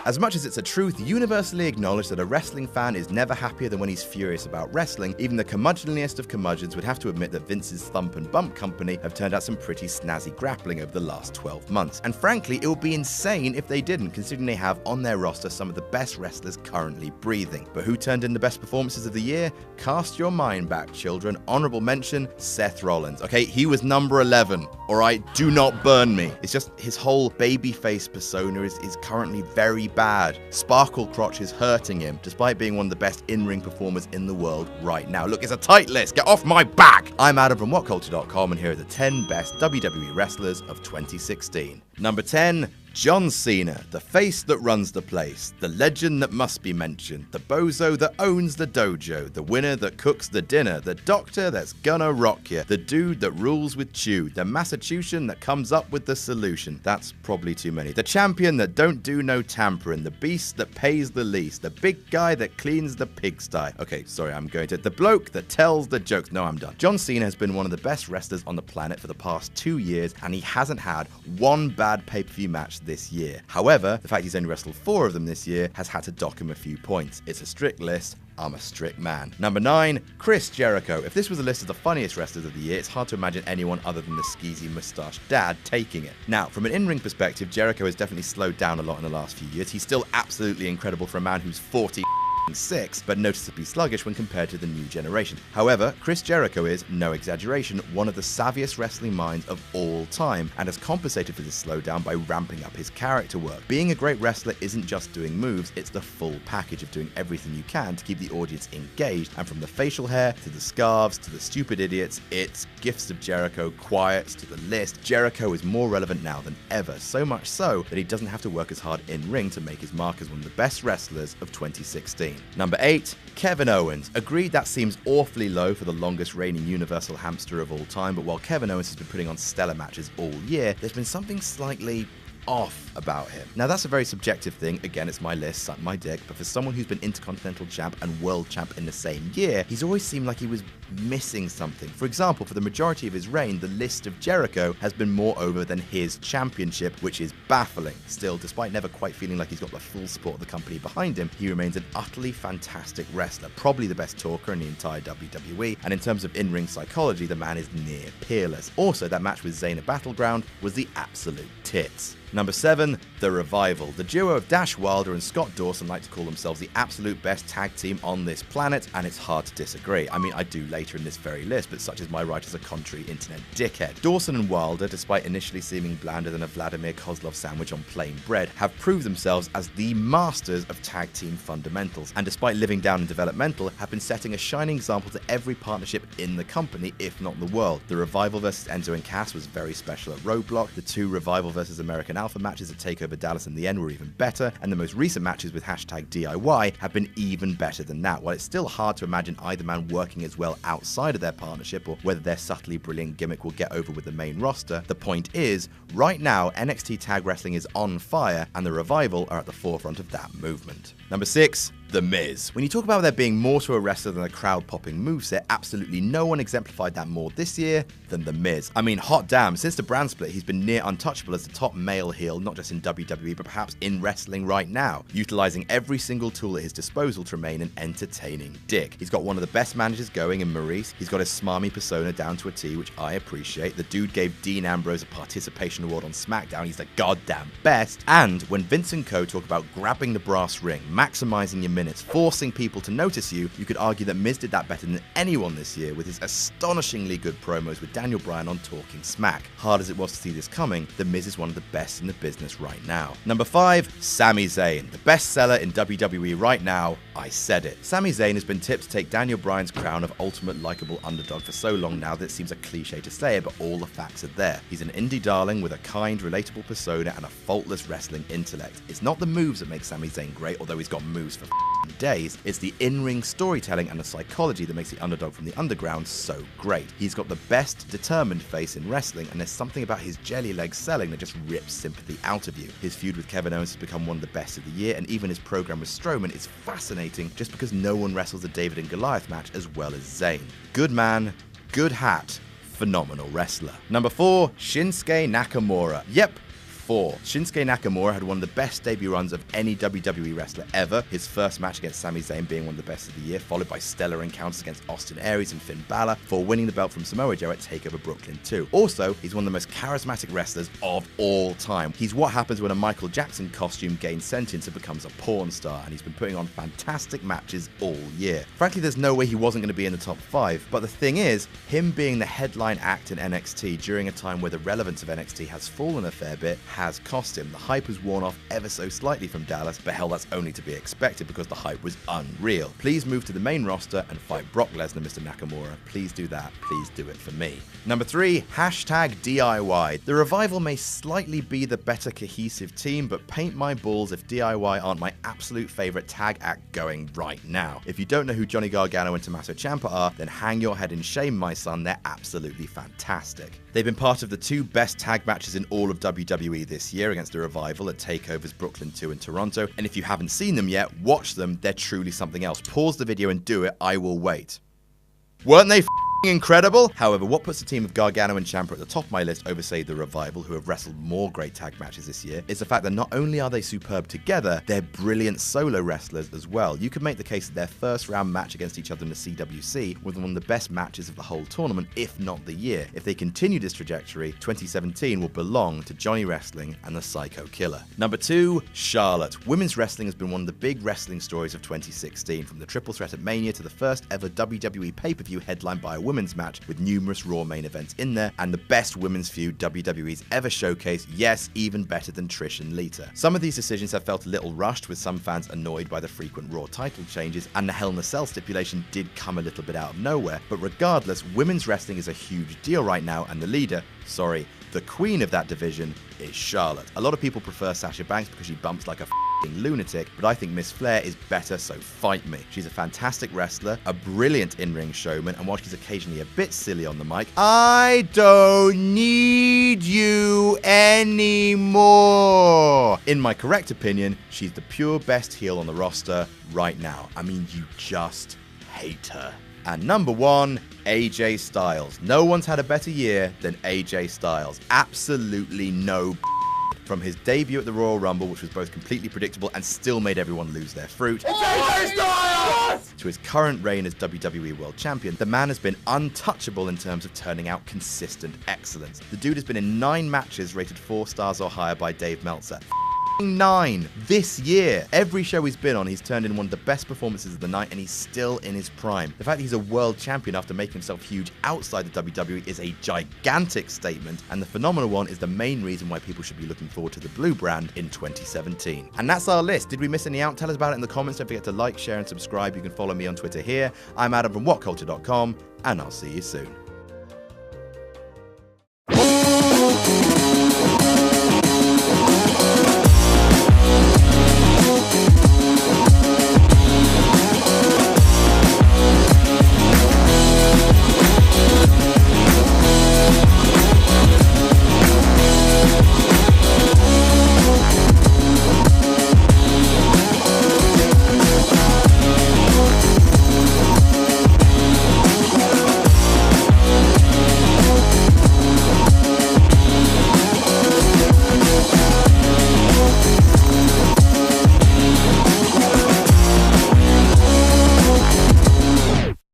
As much as it's a truth universally acknowledged that a wrestling fan is never happier than when he's furious about wrestling, even the curmudgeonliest of curmudgeons would have to admit that Vince's Thump and Bump company have turned out some pretty snazzy grappling over the last 12 months. And frankly, it would be insane if they didn't, considering they have on their roster some of the best wrestlers currently breathing. But who turned in the best performances of the year? Cast your mind back, children. Honorable mention, Seth Rollins. Okay, he was number 11. Alright, do not burn me. It's just his whole babyface persona is currently very bad. Sparkle Crotch is hurting him, despite being one of the best in-ring performers in the world right now. Look, it's a tight list. Get off my back! I'm Adam from WhatCulture.com, and here are the 10 best WWE wrestlers of 2016. Number 10, John Cena, the face that runs the place, the legend that must be mentioned, the bozo that owns the dojo, the winner that cooks the dinner, the doctor that's gonna rock you, the dude that rules with chew, the Massachusetts that comes up with the solution. That's probably too many. The champion that don't do no tampering, the beast that pays the least, the big guy that cleans the pigsty. Okay, sorry, I'm going to. The bloke that tells the jokes. No, I'm done. John Cena has been one of the best wrestlers on the planet for the past 2 years, and he hasn't had one bad pay-per-view match this year. However, the fact he's only wrestled 4 of them this year has had to dock him a few points. It's a strict list. I'm a strict man. Number 9, Chris Jericho. If this was a list of the funniest wrestlers of the year, it's hard to imagine anyone other than the skeezy moustache dad taking it. Now, from an in-ring perspective, Jericho has definitely slowed down a lot in the last few years. He's still absolutely incredible for a man who's 46, but noticeably sluggish when compared to the new generation. However, Chris Jericho is, no exaggeration, one of the savviest wrestling minds of all time, and has compensated for this slowdown by ramping up his character work. Being a great wrestler isn't just doing moves, it's the full package of doing everything you can to keep the audience engaged, and from the facial hair, to the scarves, to the stupid idiots, it's Gifts of Jericho, quiets to the list. Jericho is more relevant now than ever, so much so that he doesn't have to work as hard in-ring to make his mark as one of the best wrestlers of 2016. Number 8, Kevin Owens. Agreed, that seems awfully low for the longest reigning Universal Hamster of all time, but while Kevin Owens has been putting on stellar matches all year, there's been something slightly off about him. Now, that's a very subjective thing. Again, it's my list, suck my dick, but for someone who's been Intercontinental Champ and World Champ in the same year, he's always seemed like he was missing something. For example, for the majority of his reign, the list of Jericho has been more over than his championship, which is baffling. Still, despite never quite feeling like he's got the full support of the company behind him, he remains an utterly fantastic wrestler, probably the best talker in the entire WWE, and in terms of in-ring psychology, the man is near peerless. Also, that match with Zayn at Battleground was the absolute tits. Number 7, The Revival. The duo of Dash Wilder and Scott Dawson like to call themselves the absolute best tag team on this planet, and it's hard to disagree. I mean, I do later in this very list, but such is my right as a contrary internet dickhead. Dawson and Wilder, despite initially seeming blander than a Vladimir Kozlov sandwich on plain bread, have proved themselves as the masters of tag team fundamentals, and despite living down in developmental, have been setting a shining example to every partnership in the company, if not the world. The Revival versus Enzo and Cass was very special at Roadblock. The 2 Revival versus American Alpha matches at TakeOver Dallas in the end were even better, and the most recent matches with #DIY have been even better than that. While it's still hard to imagine either man working as well outside of their partnership, or whether their subtly brilliant gimmick will get over with the main roster, the point is, right now NXT Tag Wrestling is on fire, and the Revival are at the forefront of that movement. Number 6, The Miz. When you talk about there being more to a wrestler than a crowd-popping moveset, absolutely no one exemplified that more this year than The Miz. I mean, hot damn, since the brand split, he's been near untouchable as the top male heel, not just in WWE, but perhaps in wrestling right now, utilizing every single tool at his disposal to remain an entertaining dick. He's got one of the best managers going in Maurice. He's got his smarmy persona down to a T, which I appreciate. The dude gave Dean Ambrose a participation award on SmackDown. He's the goddamn best. And when Vince and co talk about grabbing the brass ring, maximizing your minutes, forcing people to notice you, you could argue that Miz did that better than anyone this year with his astonishingly good promos with Daniel Bryan on Talking Smack. Hard as it was to see this coming, The Miz is one of the best in the business right now. Number 5, Sami Zayn. The best seller in WWE right now, I said it. Sami Zayn has been tipped to take Daniel Bryan's crown of ultimate likable underdog for so long now that it seems a cliche to say it, but all the facts are there. He's an indie darling with a kind, relatable persona and a faultless wrestling intellect. It's not the moves that make Sami Zayn great, although he's got moves for days. It's the in-ring storytelling and the psychology that makes the underdog from the underground so great. He's got the best determined face in wrestling, and there's something about his jelly leg selling that just rips sympathy out of you. His feud with Kevin Owens has become one of the best of the year, and even his program with Strowman is fascinating just because no one wrestles a David and Goliath match as well as Zayn. Good man, good hat, phenomenal wrestler. Number 4, Shinsuke Nakamura. Yep, 4. Shinsuke Nakamura had one of the best debut runs of any WWE wrestler ever, his first match against Sami Zayn being one of the best of the year, followed by stellar encounters against Austin Aries and Finn Balor, before winning the belt from Samoa Joe at TakeOver Brooklyn 2. Also, he's one of the most charismatic wrestlers of all time. He's what happens when a Michael Jackson costume gains sentience and becomes a porn star, and he's been putting on fantastic matches all year. Frankly, there's no way he wasn't going to be in the top 5, but the thing is, him being the headline act in NXT during a time where the relevance of NXT has fallen a fair bit has cost him. The hype has worn off ever so slightly from Dallas, but hell, that's only to be expected because the hype was unreal. Please move to the main roster and fight Brock Lesnar, Mr. Nakamura. Please do that. Please do it for me. Number 3, hashtag DIY. The Revival may slightly be the better cohesive team, but paint my balls if DIY aren't my absolute favorite tag act going right now. If you don't know who Johnny Gargano and Tommaso Ciampa are, then hang your head in shame, my son. They're absolutely fantastic. They've been part of the 2 best tag matches in all of WWE this year against the Revival at TakeOvers Brooklyn 2 and Toronto, and if you haven't seen them yet, watch them. They're truly something else. Pause the video and do it. I will wait. Weren't they incredible? However, what puts the team of Gargano and Ciampa at the top of my list over, say, the Revival, who have wrestled more great tag matches this year, is the fact that not only are they superb together, they're brilliant solo wrestlers as well. You could make the case that their first round match against each other in the CWC was one of the best matches of the whole tournament, if not the year. If they continue this trajectory, 2017 will belong to Johnny Wrestling and the Psycho Killer. Number 2, Charlotte. Women's wrestling has been one of the big wrestling stories of 2016, from the triple threat at Mania to the first ever WWE pay-per-view headlined by a women's match with numerous Raw main events in there, and the best women's feud WWE's ever showcased, yes, even better than Trish and Lita. Some of these decisions have felt a little rushed, with some fans annoyed by the frequent Raw title changes, and the Hell in a Cell stipulation did come a little bit out of nowhere, but regardless, women's wrestling is a huge deal right now, and the leader, the queen of that division, is Charlotte. A lot of people prefer Sasha Banks because she bumps like a lunatic, but I think Miss Flair is better, so fight me. She's a fantastic wrestler, a brilliant in-ring showman, and while she's occasionally a bit silly on the mic, I don't need you anymore. In my correct opinion, she's the pure best heel on the roster right now. I mean, you just hate her. And number 1, AJ Styles. No one's had a better year than AJ Styles. Absolutely no. From his debut at the Royal Rumble, which was both completely predictable and still made everyone lose their fruit, to his current reign as WWE World Champion, the man has been untouchable in terms of turning out consistent excellence. The dude has been in 9 matches rated 4 stars or higher by Dave Meltzer. 9 this year. Every show he's been on, he's turned in one of the best performances of the night, and he's still in his prime. The fact that he's a world champion after making himself huge outside the WWE is a gigantic statement, and the phenomenal one is the main reason why people should be looking forward to the blue brand in 2017. And that's our list. Did we miss any out? Tell us about it in the comments. Don't forget to like, share, and subscribe. You can follow me on Twitter here. I'm Adam from WhatCulture.com, and I'll see you soon.